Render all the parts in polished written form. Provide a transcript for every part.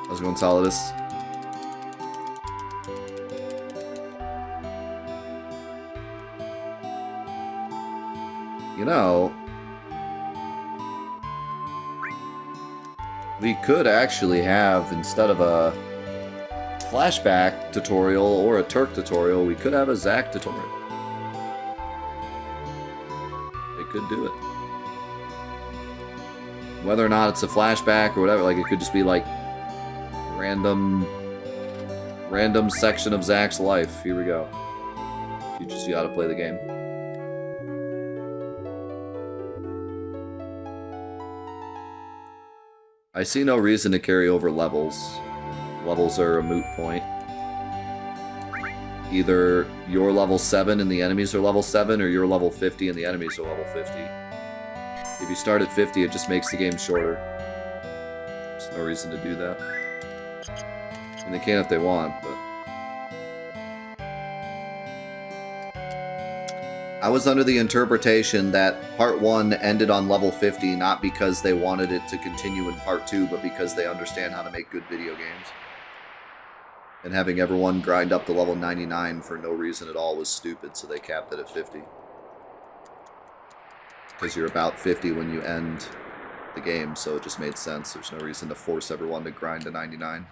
How's it going, Solidus? You know, we could actually have, instead of a flashback tutorial or a Turk tutorial, we could have a Zack tutorial. They could do it. Whether or not it's a flashback or whatever, like it could just be like random section of Zack's life. Here we go. Teaches you how to play the game. I see no reason to carry over levels. Levels are a moot point. Either you're level 7 and the enemies are level 7, or you're level 50 and the enemies are level 50. If you start at 50, it just makes the game shorter. There's no reason to do that. I mean, they can if they want, but... I was under the interpretation that Part 1 ended on level 50, not because they wanted it to continue in Part 2, but because they understand how to make good video games. And having everyone grind up to level 99 for no reason at all was stupid, so they capped it at 50. Because you're about 50 when you end the game, so it just made sense. There's no reason to force everyone to grind to 99.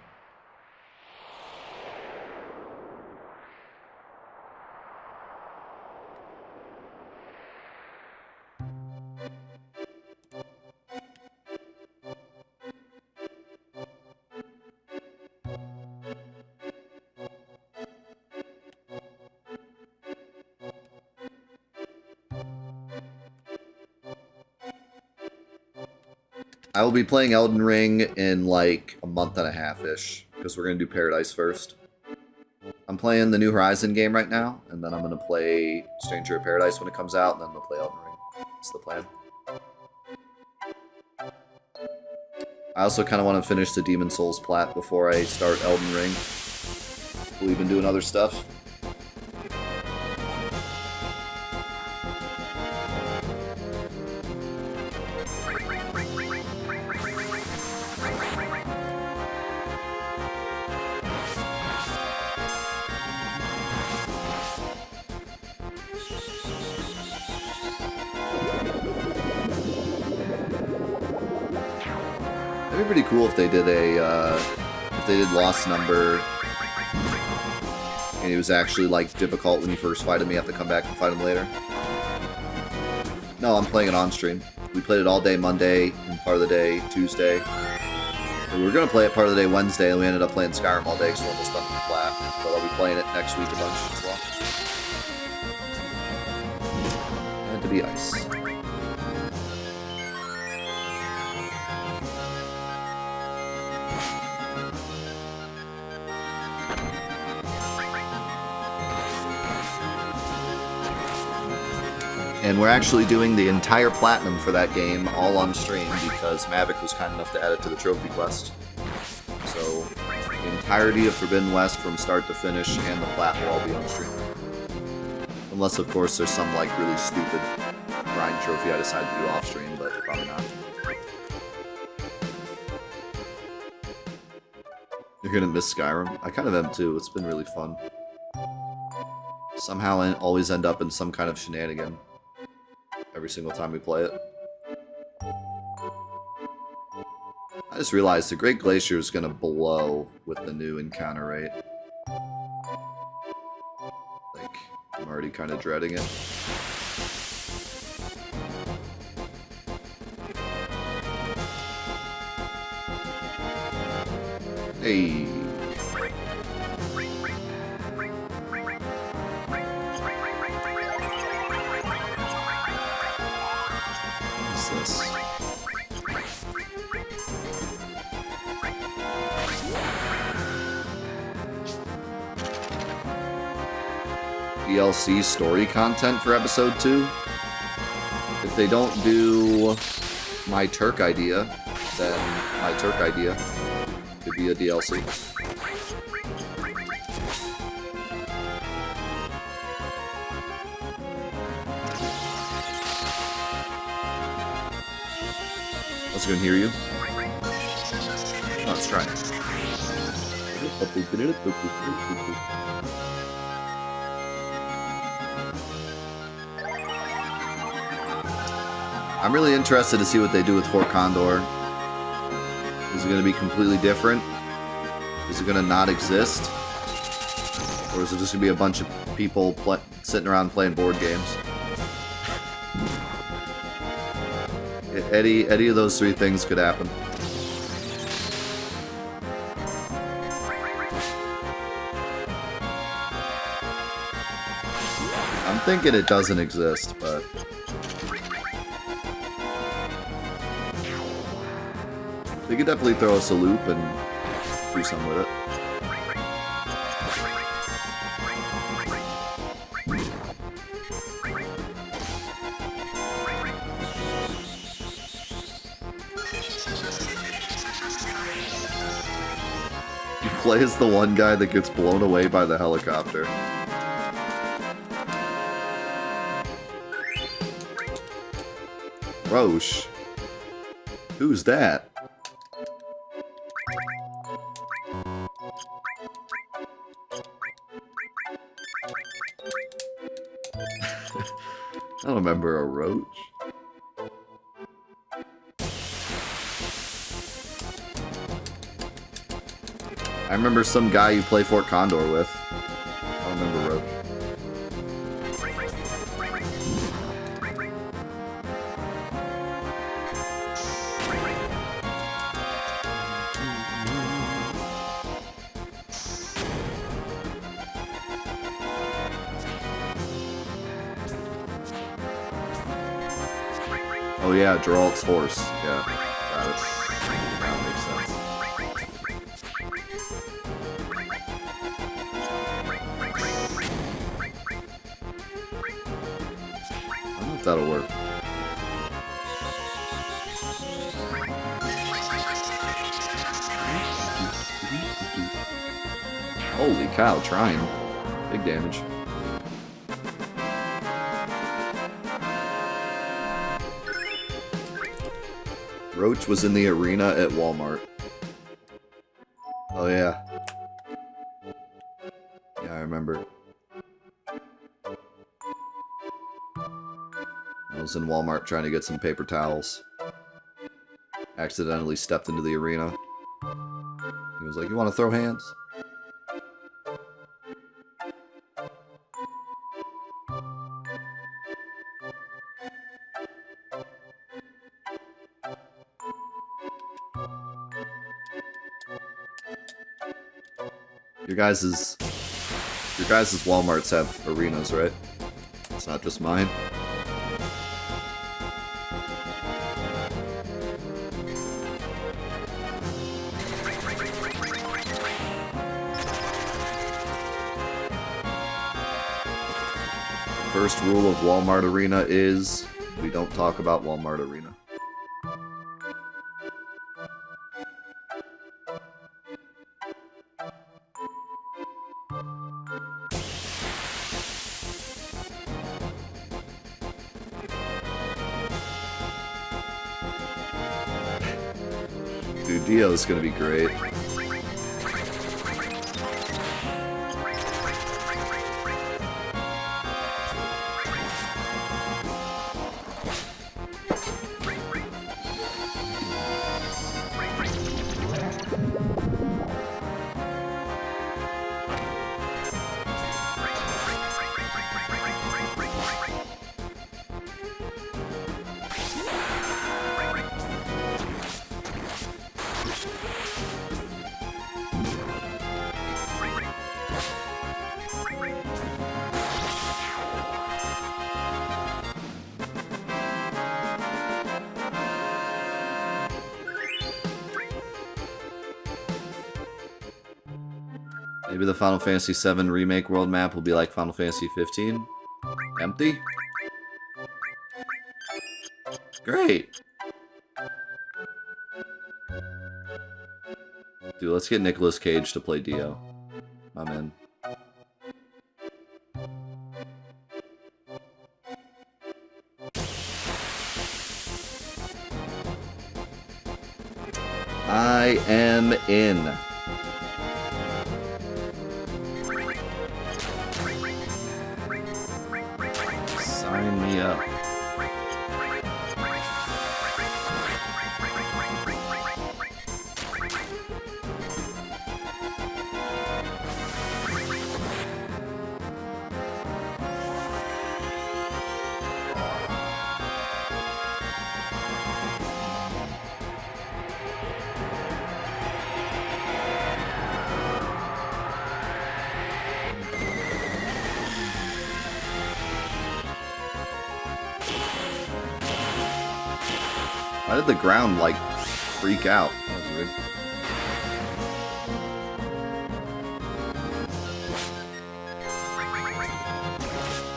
I will be playing Elden Ring in like a month and a half-ish, because we're going to do Paradise first. I'm playing the New Horizon game right now, and then I'm going to play Stranger of Paradise when it comes out, and then I'm going to play Elden Ring. That's the plan. I also kind of want to finish the Demon Souls plat before I start Elden Ring. We've been doing other stuff. It'd be pretty cool if they did Lost Number, and it was actually like difficult when you first fight him. You have to come back and fight him later. No, I'm playing it on stream. We played it all day Monday and part of the day Tuesday. And we were gonna play it part of the day Wednesday, and we ended up playing Skyrim all day because we're almost done with the flat. But I'll be playing it next week a bunch as well. Had to be ice. And we're actually doing the entire platinum for that game all on stream because Mavic was kind enough to add it to the trophy quest. So the entirety of Forbidden West from start to finish and the plat will all be on stream. Unless, of course, there's some like really stupid grind trophy I decide to do off stream, but probably not. You're gonna miss Skyrim? I kind of am too. It's been really fun. Somehow I always end up in some kind of shenanigan every single time we play it. I just realized the Great Glacier is going to blow with the new encounter rate. Like, I'm already kind of dreading it. Hey. This. DLC story content for episode 2. If they don't do my Turk idea, then my Turk idea could be a DLC. Let's go and hear you. Oh, let's try it. I'm really interested to see what they do with Fort Condor. Is it going to be completely different? Is it going to not exist? Or is it just going to be a bunch of people sitting around playing board games? Any of those three things could happen. I'm thinking it doesn't exist, but... they could definitely throw us a loop and do something with it. You play as the one guy that gets blown away by the helicopter. Roche. Who's that? I don't remember a roach. I remember some guy you play Fort Condor with. I don't remember roach. Oh yeah, Geralt's horse. Yeah, got it. That makes sense. I don't know if that'll work. Holy cow, trying. Big damage. Roach was in the arena at Walmart. Oh yeah. Yeah, I remember. I was in Walmart trying to get some paper towels. Accidentally stepped into the arena. He was like, "You want to throw hands?" Your guys's Walmarts have arenas, right? It's not just mine. First rule of Walmart Arena is we don't talk about Walmart Arena. Dude, Dio's gonna be great. Maybe the Final Fantasy VII Remake world map will be like Final Fantasy XV? Empty? Great! Dude, let's get Nicolas Cage to play Dio. I'm in. I am in. Sign me up. Why did the ground, like, freak out? That was weird.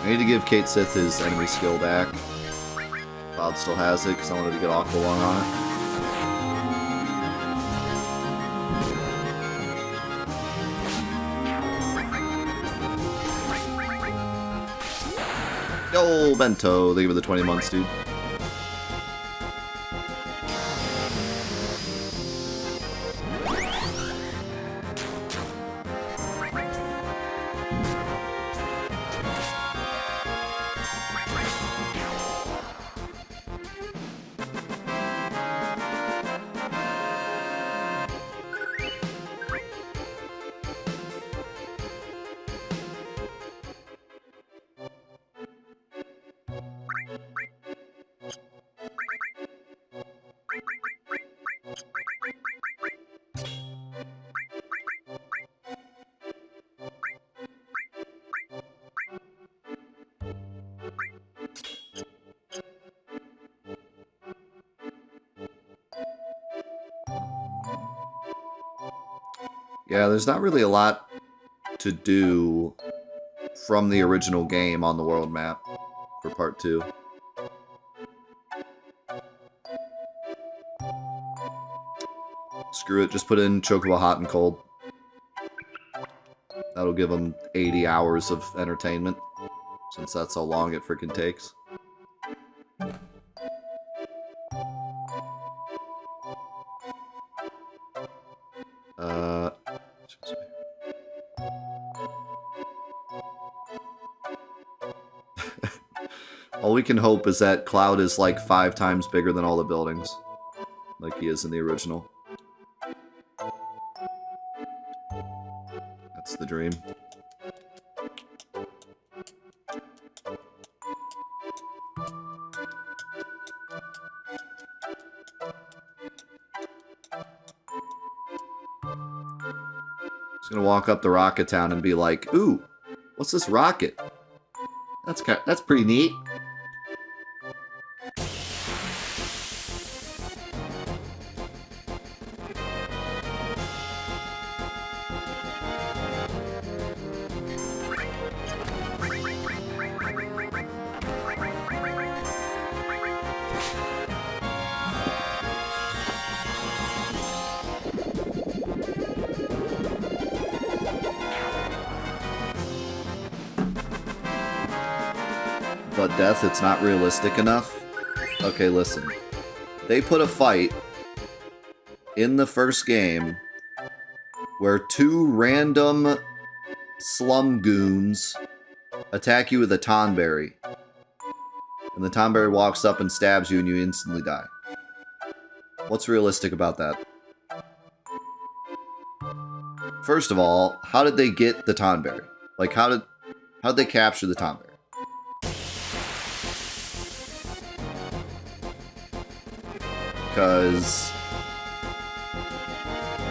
I need to give Kate Sith his enemy skill back. Bob still has it, because I wanted to get Aqua Lung on it. Yo, Bento. Thank you for the 20 months, dude. Yeah, there's not really a lot to do from the original game on the world map for part 2. Screw it, just put in Chocobo Hot and Cold. That'll give them 80 hours of entertainment, since that's how long it freaking takes. All we can hope is that Cloud is like 5 times bigger than all the buildings, like he is in the original. That's the dream. Just gonna walk up to Rocket Town and be like, "Ooh, what's this rocket? That's pretty neat." But Death, it's not realistic enough. Okay, listen. They put a fight in the first game where 2 random slum goons attack you with a Tonberry. And the Tonberry walks up and stabs you and you instantly die. What's realistic about that? First of all, how did they get the Tonberry? Like, how'd they capture the Tonberry? Because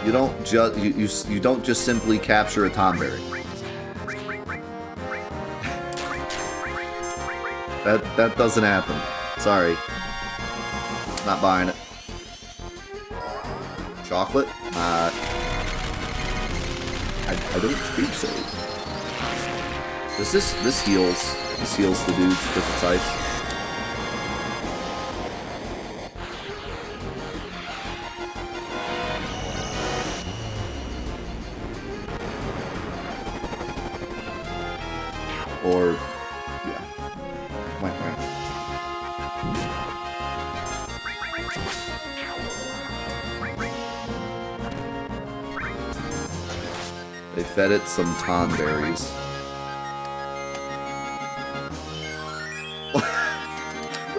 you don't you don't just simply capture a Tonberry. that doesn't happen. Sorry, not buying it. Chocolate? I don't think so. Does this heals the dudes with its ice? Or, yeah. Wait. They fed it some Tonberries.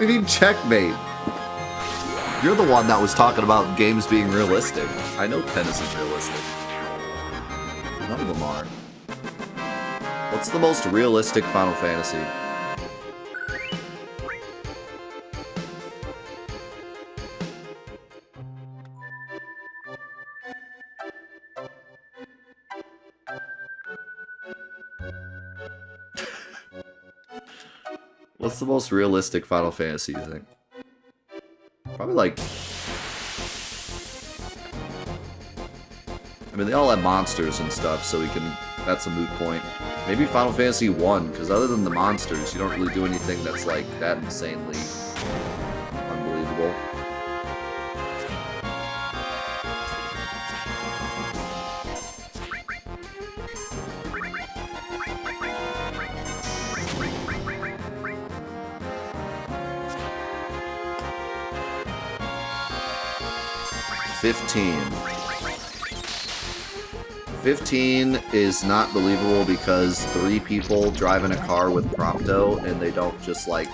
We need checkmate. You're the one that was talking about games being realistic. I know 10 isn't realistic. None of them are. What's the most realistic Final Fantasy? What's the most realistic Final Fantasy, you think? Probably like... I mean, they all have monsters and stuff, so we can... That's a moot point. Maybe Final Fantasy I, because other than the monsters, you don't really do anything that's like that insanely unbelievable. $15. 15 is not believable because 3 people drive in a car with Prompto and they don't just like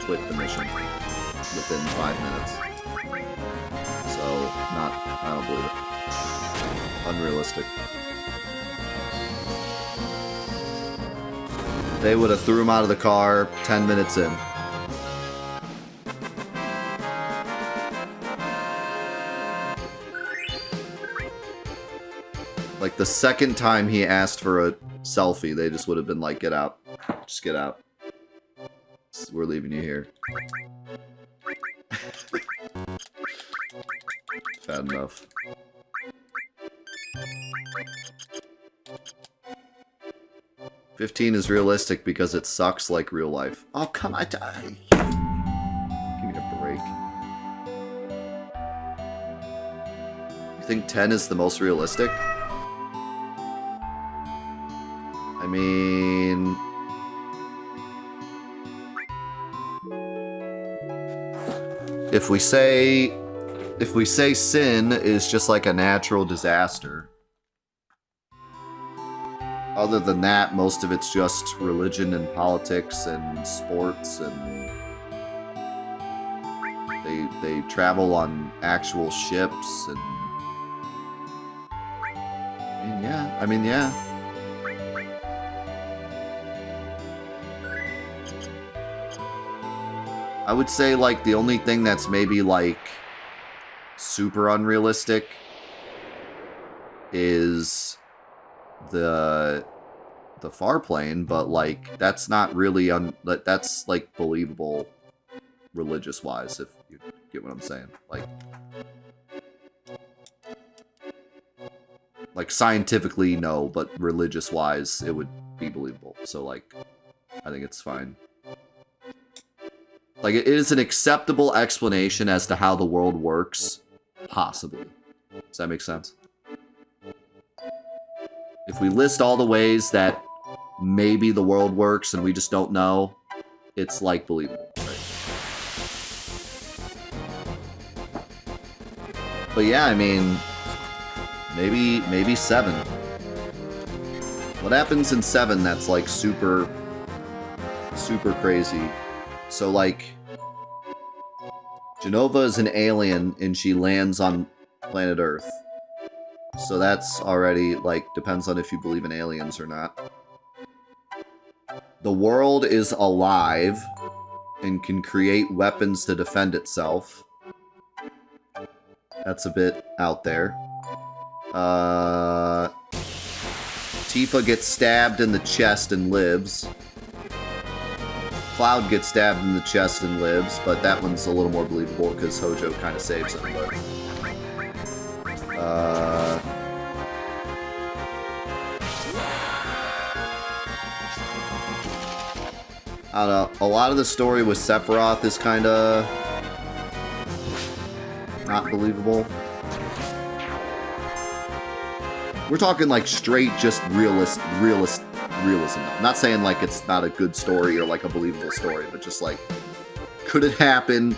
quit the mission within 5 minutes. So, I don't believe it. Unrealistic. They would have threw him out of the car 10 minutes in. Like, the second time he asked for a selfie, they just would have been like, get out. Just get out. We're leaving you here. Bad enough. $15 is realistic because it sucks like real life. Oh, come on. Give me a break. You think 10 is the most realistic? I mean... If we say sin is just like a natural disaster, other than that, most of it's just religion and politics and sports, and they travel on actual ships, and I mean, yeah. I would say, like, the only thing that's maybe, like, super unrealistic is the far plane, but, like, that's not really, that's, like, believable religious-wise, if you get what I'm saying. Like, scientifically, no, but religious-wise, it would be believable. So, like, I think it's fine. Like, it is an acceptable explanation as to how the world works. Possibly. Does that make sense? If we list all the ways that maybe the world works and we just don't know, it's, like, believable, right? But yeah, I mean, maybe 7. What happens in 7 that's, like, super crazy? So, like, Jenova is an alien, and she lands on planet Earth. So that's already, like, depends on if you believe in aliens or not. The world is alive and can create weapons to defend itself. That's a bit out there. Tifa gets stabbed in the chest and lives. Cloud gets stabbed in the chest and lives, but that one's a little more believable because Hojo kind of saves him. But, I don't know. A lot of the story with Sephiroth is kind of not believable. We're talking like straight, just realism now. I'm not saying like it's not a good story or like a believable story, but just like, could it happen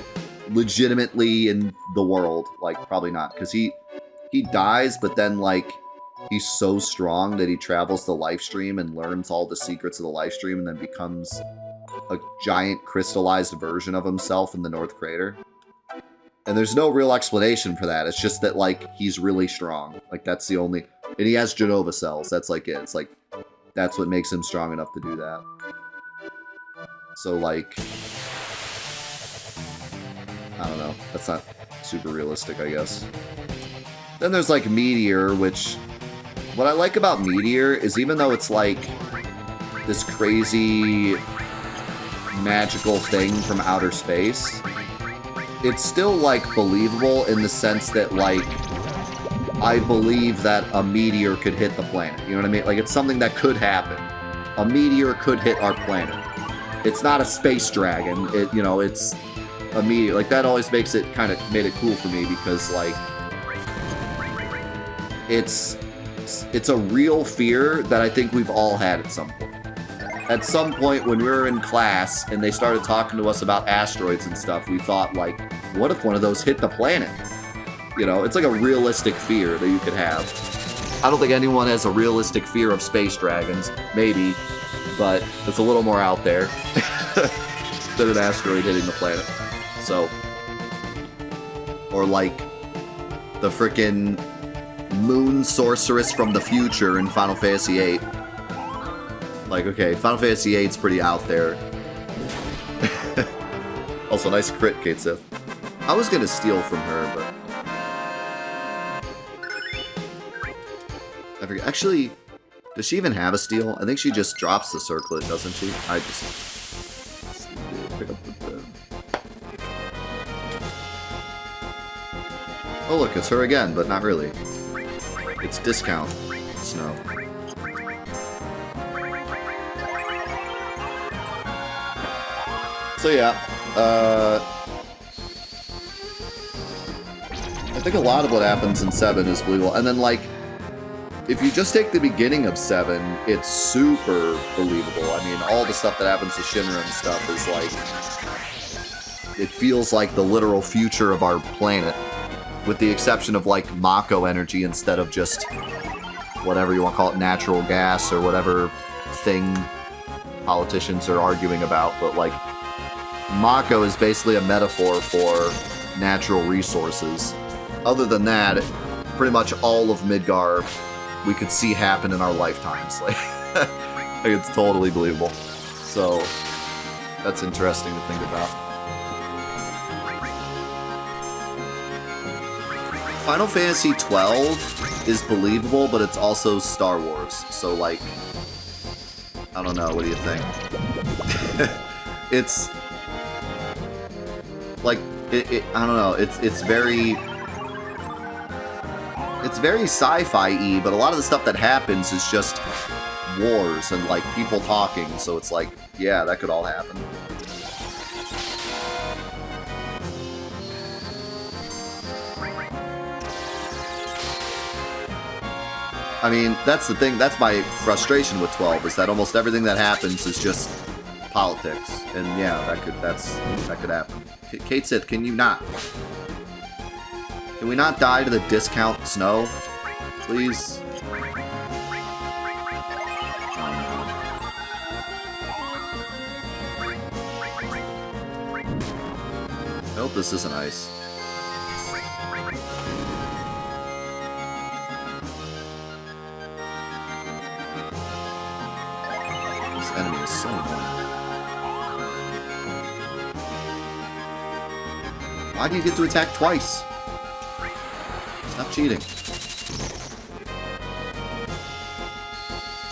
legitimately in the world? Like, probably not, because he dies, but then like he's so strong that he travels the life stream and learns all the secrets of the life stream and then becomes a giant crystallized version of himself in the North Crater. And there's no real explanation for that. It's just that, like, he's really strong. Like, that's the only... And he has Genova cells. That's, like, it. It's, like, that's what makes him strong enough to do that. So, like... I don't know. That's not super realistic, I guess. Then there's, like, Meteor, which... What I like about Meteor is even though it's, like, this crazy magical thing from outer space... It's still, like, believable in the sense that, like, I believe that a meteor could hit the planet. You know what I mean? Like, it's something that could happen. A meteor could hit our planet. It's not a space dragon. It, you know, it's a meteor. Like, that always makes it kind of made it cool for me because, like, it's a real fear that I think we've all had at some point. At some point when we were in class and they started talking to us about asteroids and stuff, we thought, like, what if one of those hit the planet? You know, it's like a realistic fear that you could have. I don't think anyone has a realistic fear of space dragons. Maybe, but it's a little more out there than an asteroid hitting the planet. So, or like the frickin' moon sorceress from the future in Final Fantasy VIII. Like, okay, Final Fantasy VIII's pretty out there. Also, nice crit, Kate Sith. I was gonna steal from her, but... I forget. Actually, does she even have a steal? I think she just drops the circlet, doesn't she? I just... Pick up the... Oh look, it's her again, but not really. It's discount Snow. So yeah, I think a lot of what happens in 7 is believable. And then, like, if you just take the beginning of 7, it's super believable. I mean, all the stuff that happens to Shinra and stuff is, like, it feels like the literal future of our planet. With the exception of, like, Mako energy instead of just whatever you want to call it, natural gas or whatever thing politicians are arguing about. But, like, Mako is basically a metaphor for natural resources. Other than that, pretty much all of Midgar we could see happen in our lifetimes. Like, like it's totally believable. So, that's interesting to think about. Final Fantasy XII is believable, but it's also Star Wars. So, like, I don't know. What do you think? It's... like, I don't know, it's very sci-fi-y, but a lot of the stuff that happens is just wars and, like, people talking, so it's like, yeah, that could all happen. I mean, that's the thing, that's my frustration with 12, is that almost everything that happens is just politics, and yeah, that could happen. Kate Sith, can you not? Can we not die to the discount Snow? Please? I hope this isn't ice. This enemy is so annoying. Why do you get to attack twice? Stop cheating.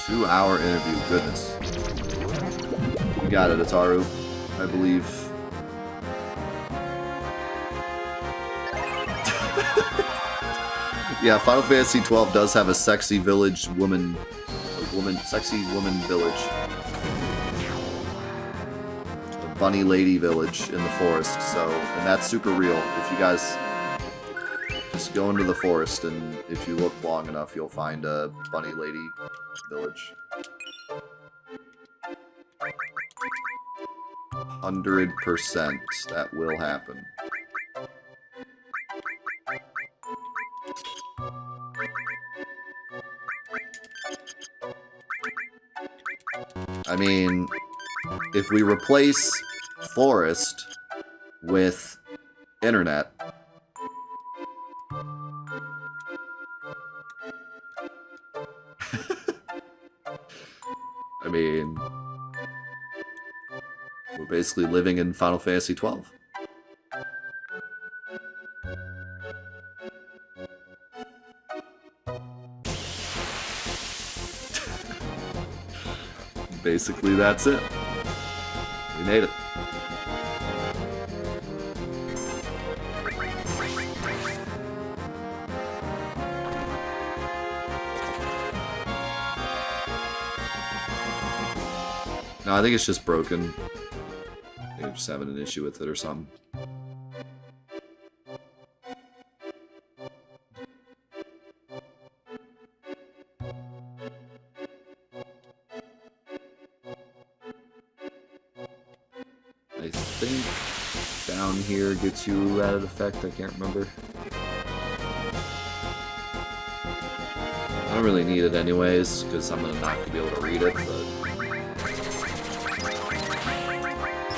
2-hour interview, goodness. You got it, Ataru. I believe. Yeah, Final Fantasy XII does have a sexy village woman, sexy woman village. Bunny lady village in the forest, so, and that's super real. If you guys just go into the forest and if you look long enough, you'll find a bunny lady village. 100% that will happen. I mean, if we replace forest with internet, I mean, we're basically living in Final Fantasy XII. Basically, that's it. We made it. No, I think it's just broken. I think I'm just having an issue with it or something. I think down here gets you added effect. I can't remember. I don't really need it anyways, because I'm not going to be able to read it, but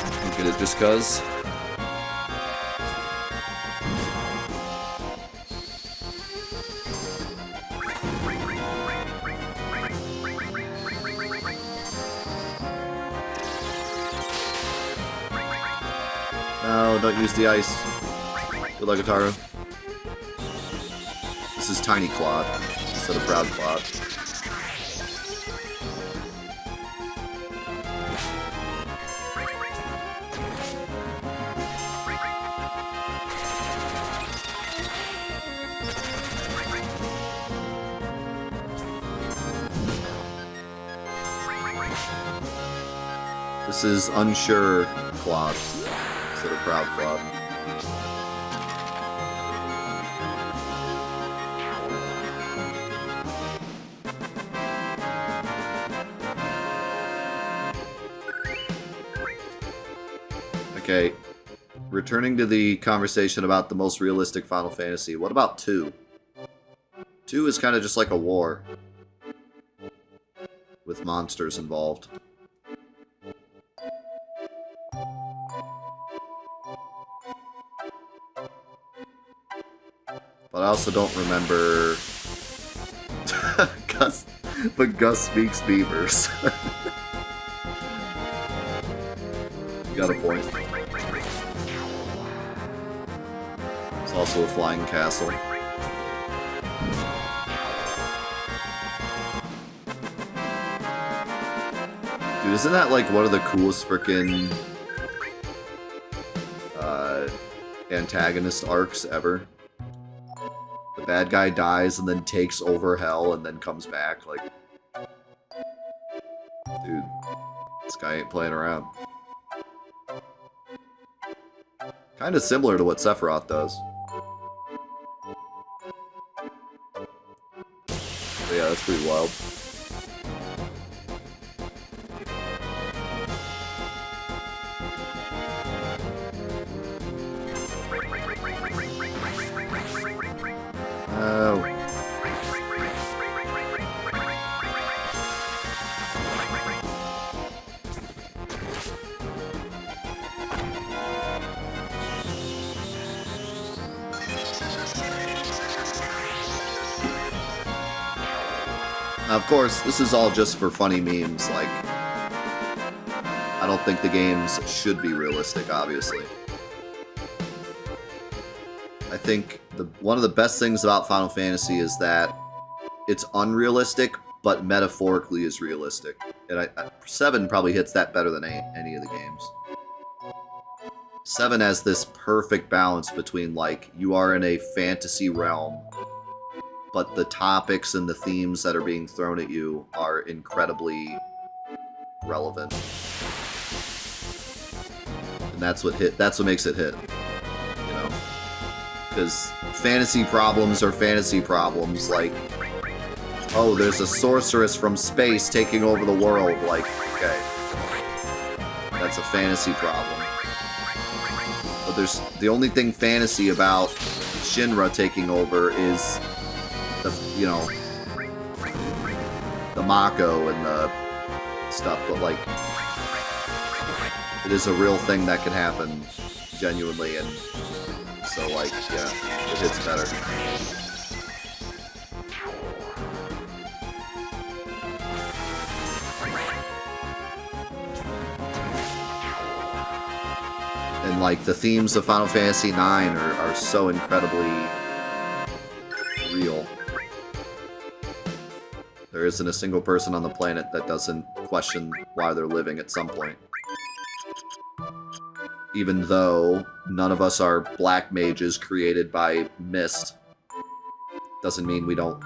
I'll get it just because. No, don't use the ice. Good luck, Ataru. This is Tiny Claude instead of Proud Claude. This is Unsure Claude instead of Proud Claude. Okay, returning to the conversation about the most realistic Final Fantasy, what about 2? 2 is kind of just like a war with monsters involved. But I also don't remember Gus, but Gus speaks beavers. You got a point. It's also a flying castle. Dude, isn't that like one of the coolest frickin' antagonist arcs ever? The bad guy dies and then takes over hell and then comes back, like... Dude, this guy ain't playing around. Kinda similar to what Sephiroth does. But yeah, that's pretty wild. Oh. Now, of course, this is all just for funny memes, like, I don't think the games should be realistic, obviously. I think one of the best things about Final Fantasy is that it's unrealistic, but metaphorically is realistic. And 7 probably hits that better than any of the games. 7 has this perfect balance between, like, you are in a fantasy realm, but the topics and the themes that are being thrown at you are incredibly relevant. And that's what makes it hit. You know? Because fantasy problems are fantasy problems, like, oh, there's a sorceress from space taking over the world, like, okay. That's a fantasy problem. But the only thing fantasy about Shinra taking over is you know, the Mako and the stuff, but like, It is a real thing that can happen, genuinely, and so, like, yeah, it hits better. And, like, the themes of Final Fantasy IX are so incredibly real. There isn't a single person on the planet that doesn't question why they're living at some point. Even though none of us are black mages created by mist, doesn't mean we don't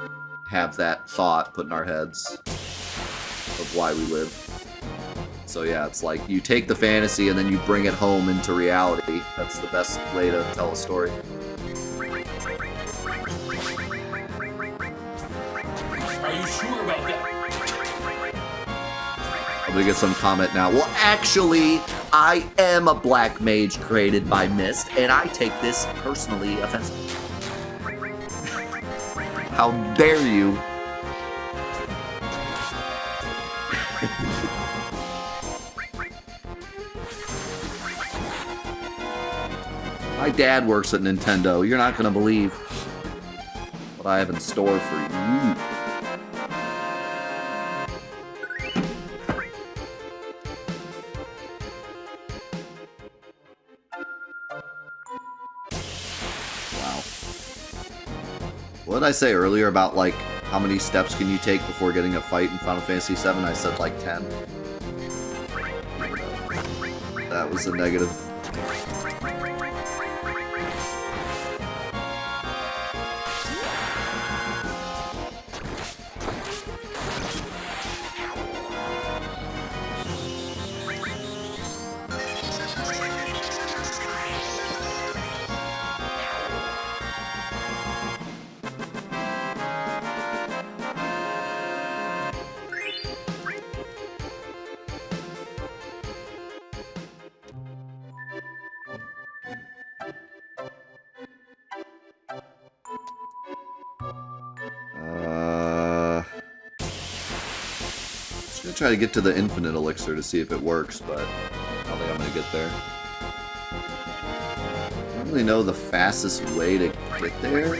have that thought put in our heads of why we live. So yeah, it's like you take the fantasy and then you bring it home into reality. That's the best way to tell a story. Are you sure about that? I'm gonna get some comment now. Well, actually, I am a black mage created by Mist, and I take this personally offensive. How dare you? My dad works at Nintendo. You're not gonna believe what I have in store for you. What did I say earlier about, like, how many steps can you take before getting a fight in Final Fantasy VII? I said, like, 10. That was a negative. Try to get to the infinite elixir to see if it works, but I don't think I'm gonna get there. I don't really know the fastest way to get there.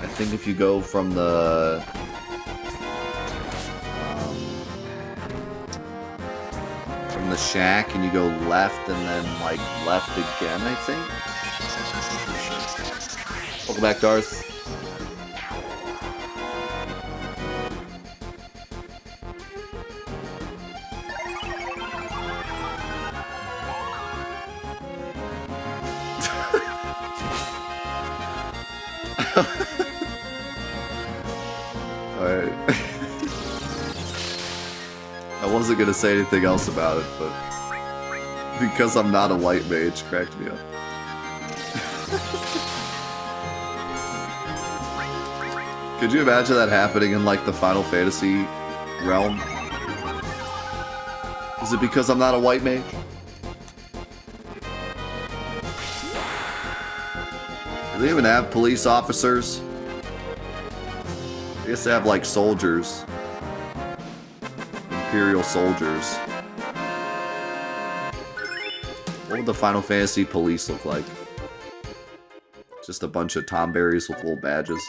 I think if you go from the shack and you go left and then like left again, I think. Welcome back, Darth. Alright. I wasn't gonna say anything else about it, but because I'm not a white mage, cracked me up. Could you imagine that happening in, like, the Final Fantasy realm? Is it because I'm not a white mage? Do they even have police officers? I guess they have, like, soldiers. Imperial soldiers. What would the Final Fantasy police look like? Just a bunch of tomberries with little badges.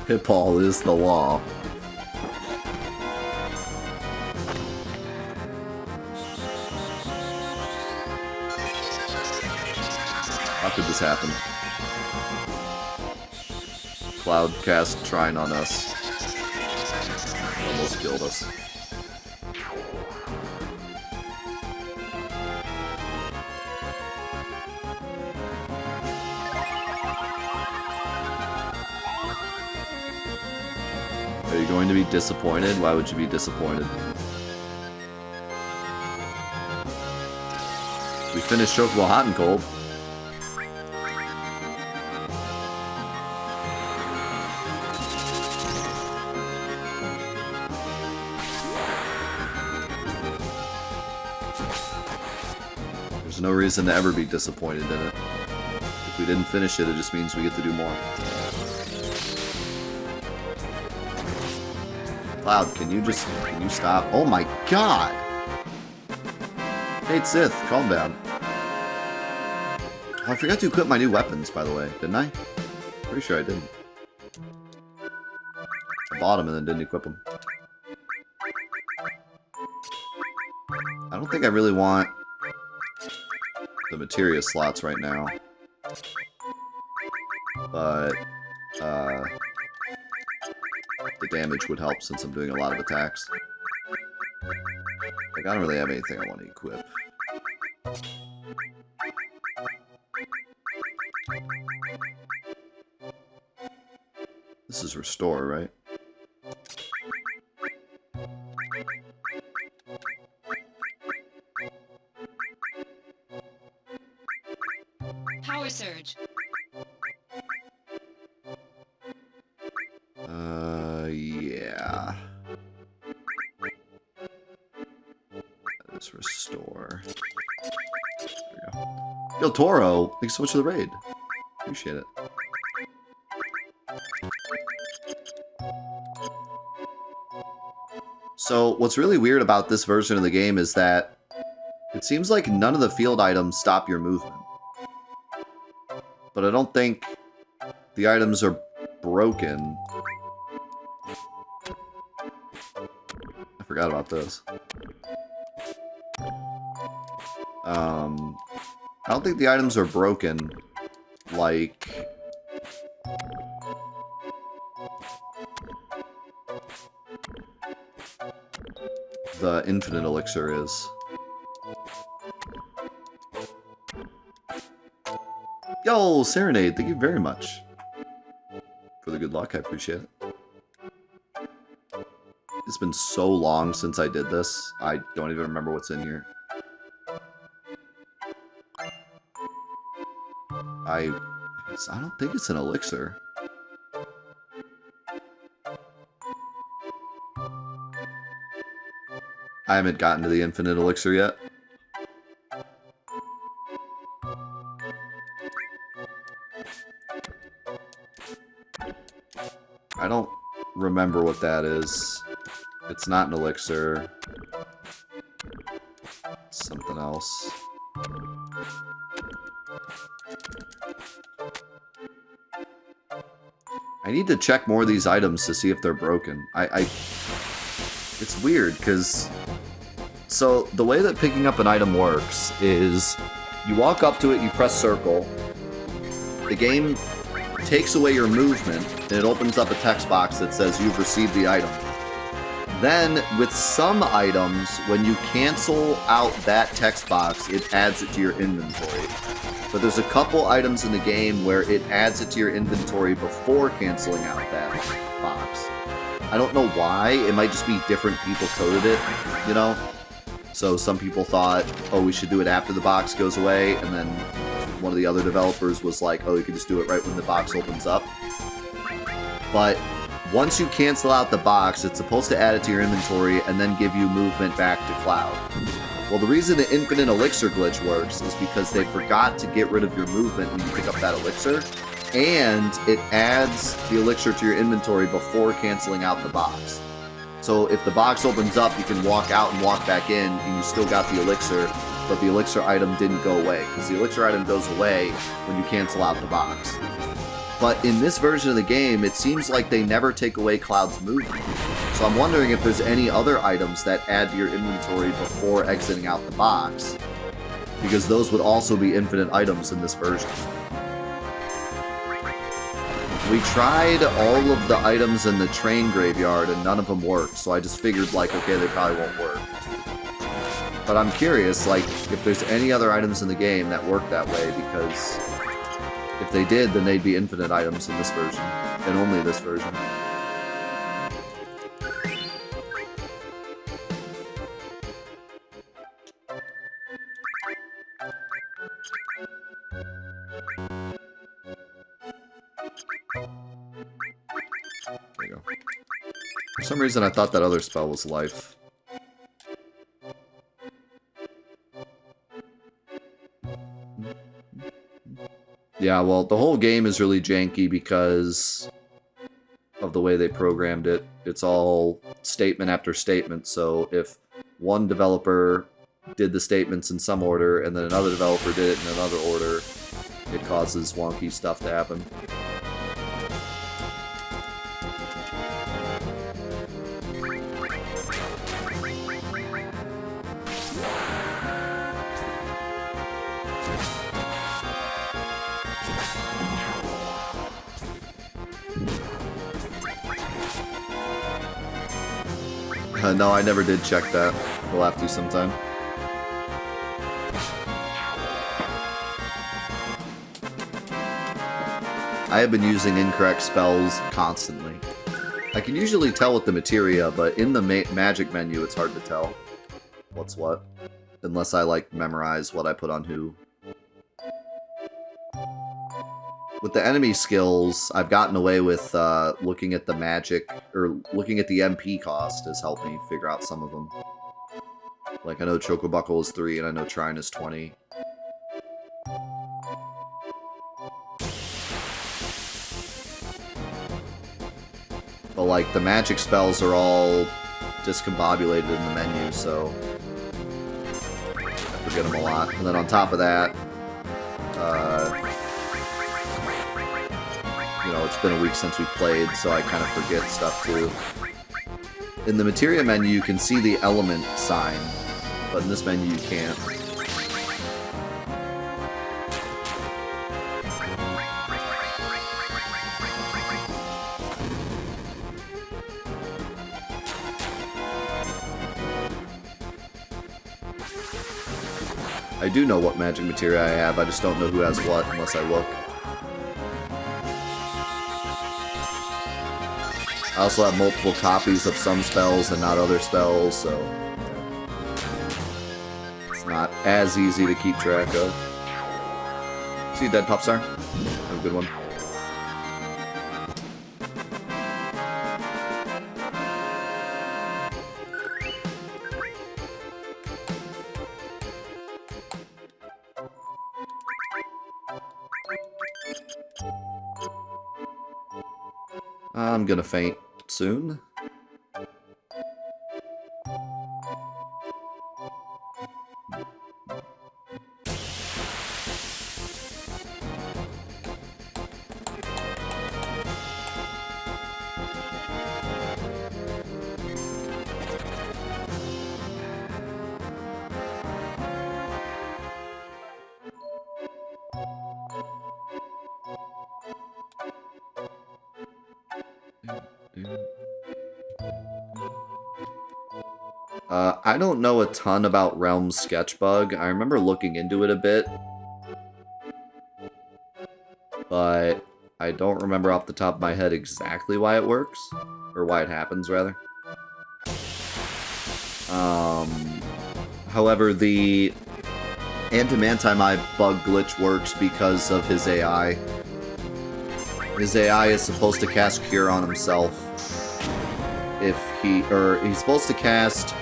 Hip-hop is the law. How could this happen? Cloud cast Trine on us. Almost killed us. Are you going to be disappointed? Why would you be disappointed? We finish Chocobo Hot and Cold. There's no reason to ever be disappointed in it. If we didn't finish it, it just means we get to do more. Cloud, can you stop? Oh my god! Hey, Sith, calm down. Oh, I forgot to equip my new weapons, by the way, didn't I? Pretty sure I didn't. I bought them and then didn't equip them. I don't think I really want the materia slots right now. But, the damage would help since I'm doing a lot of attacks. Like, I don't really have anything I want to equip. This is restore, right? Power surge. Yeah. Let's restore. There we go. Yo, Toro, thanks so much for the raid. Appreciate it. So, what's really weird about this version of the game is that it seems like none of the field items stop your movement. But I don't think the items are broken. I forgot about this. I don't think the items are broken like the infinite elixir is. Yo, Serenade, thank you very much for the good luck. I appreciate it. It's been so long since I did this. I don't even remember what's in here. I don't think it's an elixir. I haven't gotten to the infinite elixir yet. I don't remember what that is. It's not an elixir. It's something else. I need to check more of these items to see if they're broken. It's weird, because... So, the way that picking up an item works is you walk up to it, you press circle, the game takes away your movement, and it opens up a text box that says you've received the item. Then, with some items, when you cancel out that text box, it adds it to your inventory. But there's a couple items in the game where it adds it to your inventory before canceling out that box. I don't know why. It might just be different people coded it, you know? So some people thought, oh, we should do it after the box goes away, and then one of the other developers was like, oh, you can just do it right when the box opens up. But once you cancel out the box, it's supposed to add it to your inventory and then give you movement back to Cloud. Well, the reason the infinite elixir glitch works is because they forgot to get rid of your movement when you pick up that elixir, and it adds the elixir to your inventory before canceling out the box. So if the box opens up, you can walk out and walk back in, and you still got the elixir, but the elixir item didn't go away, because the elixir item goes away when you cancel out the box. But in this version of the game, it seems like they never take away Cloud's movement. So I'm wondering if there's any other items that add to your inventory before exiting out the box, because those would also be infinite items in this version. We tried all of the items in the train graveyard and none of them worked, so I just figured, like, okay, they probably won't work. But I'm curious, like, if there's any other items in the game that work that way, because if they did, then they'd be infinite items in this version, and only this version. There you go. For some reason, I thought that other spell was life. Yeah, well, the whole game is really janky because of the way they programmed it. It's all statement after statement, so if one developer did the statements in some order and then another developer did it in another order, it causes wonky stuff to happen. No, I never did check that. We'll have to sometime. I have been using incorrect spells constantly. I can usually tell with the materia, but in the magic menu, it's hard to tell what's what. Unless I, like, memorize what I put on who. With the enemy skills, I've gotten away with looking at the magic, or looking at the MP cost has helped me figure out some of them. Like, I know Chocobuckle is 3, and I know Trine is 20. But, like, the magic spells are all discombobulated in the menu, so I forget them a lot. And then on top of that, you know, it's been a week since we played, so I kind of forget stuff too. In the materia menu, you can see the element sign, but in this menu, you can't. I do know what magic materia I have, I just don't know who has what unless I look. I also have multiple copies of some spells and not other spells, so it's not as easy to keep track of. See you dead, Popstar? Have a good one. I'm gonna faint soon. I don't know a ton about Realm's Sketchbug. I remember looking into it a bit, but I don't remember off the top of my head exactly why it works, or why it happens, rather. However, the Antimantimai bug glitch works because of his AI. His AI is supposed to cast Cure on himself. He's supposed to cast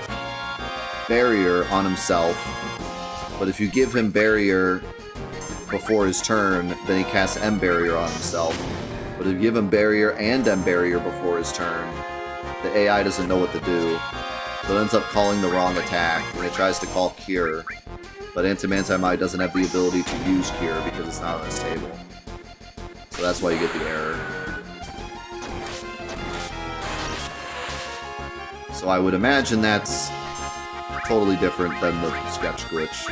Barrier on himself, but if you give him Barrier before his turn, then he casts M-Barrier on himself. But if you give him Barrier and M-Barrier before his turn, the AI doesn't know what to do, so it ends up calling the wrong attack, and it tries to call Cure, but Antimantimai doesn't have the ability to use Cure because it's not on his table. So that's why you get the error. So I would imagine that's totally different than the sketch glitch.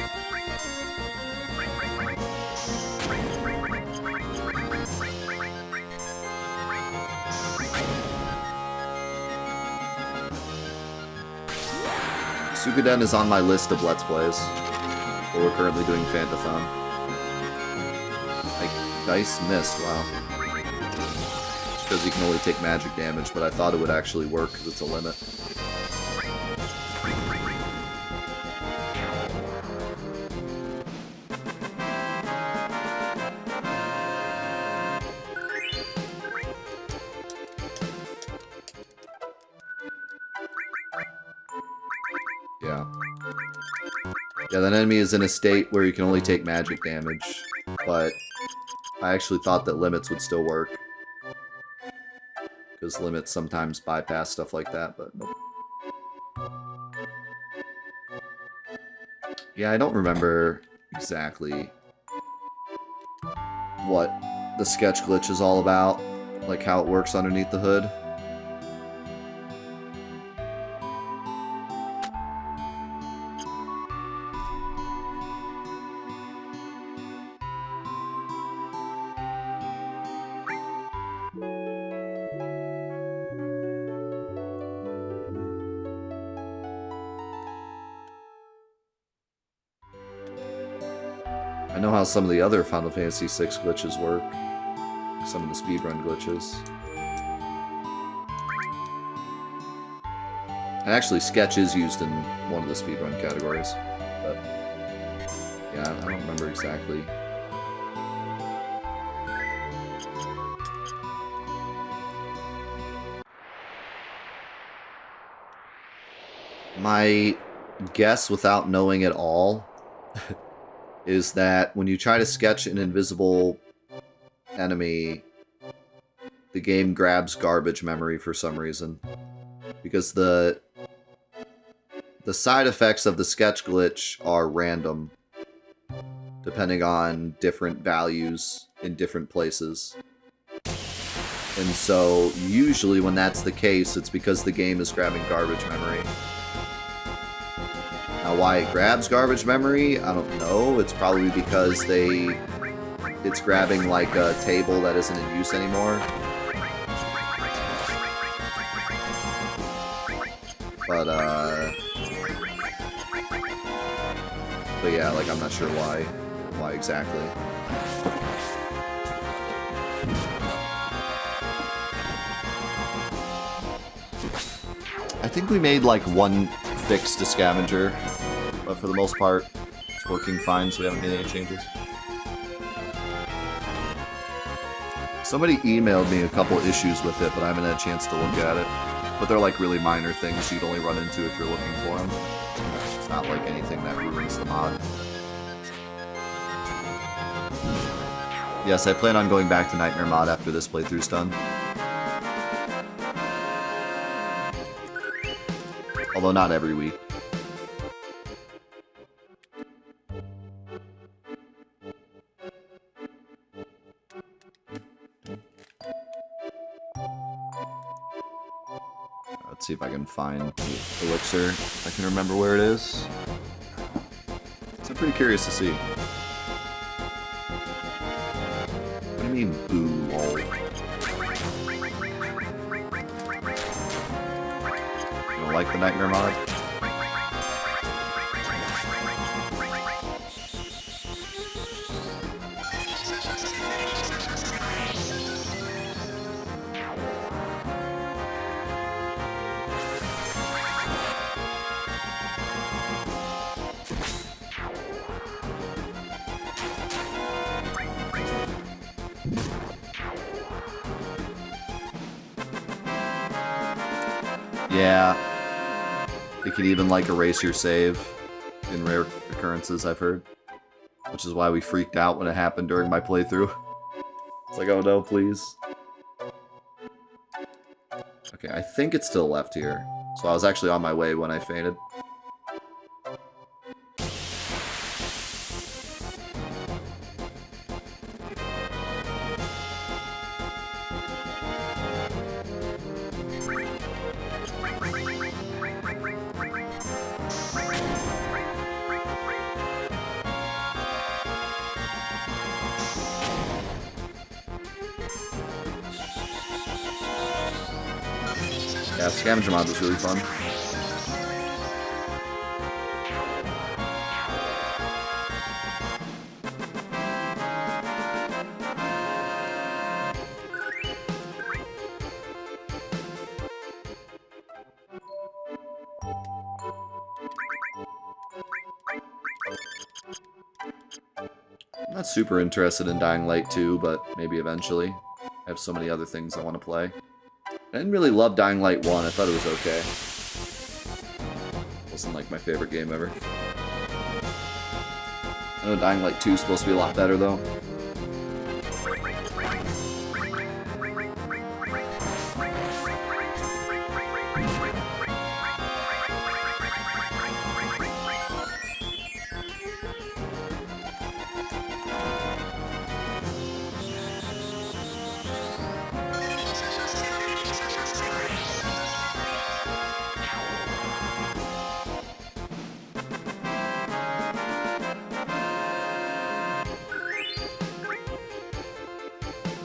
Suikoden is on my list of Let's Plays, but we're currently doing Fantathon. Dice missed, wow. Because you can only take magic damage, but I thought it would actually work because it's a limit. Yeah. Yeah, that enemy is in a state where you can only take magic damage, but I actually thought that limits would still work. Because limits sometimes bypass stuff like that, but nope. Yeah, I don't remember exactly what the sketch glitch is all about, like how it works underneath the hood. I know how some of the other Final Fantasy VI glitches work. Some of the speedrun glitches. And actually, sketch is used in one of the speedrun categories. But, yeah, I don't remember exactly. My guess, without knowing at all, is that when you try to sketch an invisible enemy, the game grabs garbage memory for some reason. Because the side effects of the sketch glitch are random, depending on different values in different places. And so, usually when that's the case, it's because the game is grabbing garbage memory. Now, why it grabs garbage memory, I don't know. It's probably because it's grabbing like a table that isn't in use anymore. But yeah, like I'm not sure why exactly. I think we made like one fix to Scavenger, but for the most part, it's working fine, so we haven't made any changes. Somebody emailed me a couple issues with it, but I haven't had a chance to look at it. But they're like really minor things you'd only run into if you're looking for them. It's not like anything that ruins the mod. Yes, I plan on going back to Nightmare Mod after this playthrough's done. Although not every week. Let's see if I can find the elixir. If I can remember where it is. So I'm pretty curious to see. What do you mean, boo, lol? You don't like the Nightmare mod? Yeah. It can even, like, erase your save in rare occurrences, I've heard. Which is why we freaked out when it happened during my playthrough. It's like, oh no, please. Okay, I think it's still left here. So I was actually on my way when I fainted. Yeah, Scavenger mod was really fun. I'm not super interested in Dying Light 2, but maybe eventually. I have so many other things I want to play. I didn't really love Dying Light 1, I thought it was okay. Isn't like my favorite game ever. I know Dying Light 2 is supposed to be a lot better though.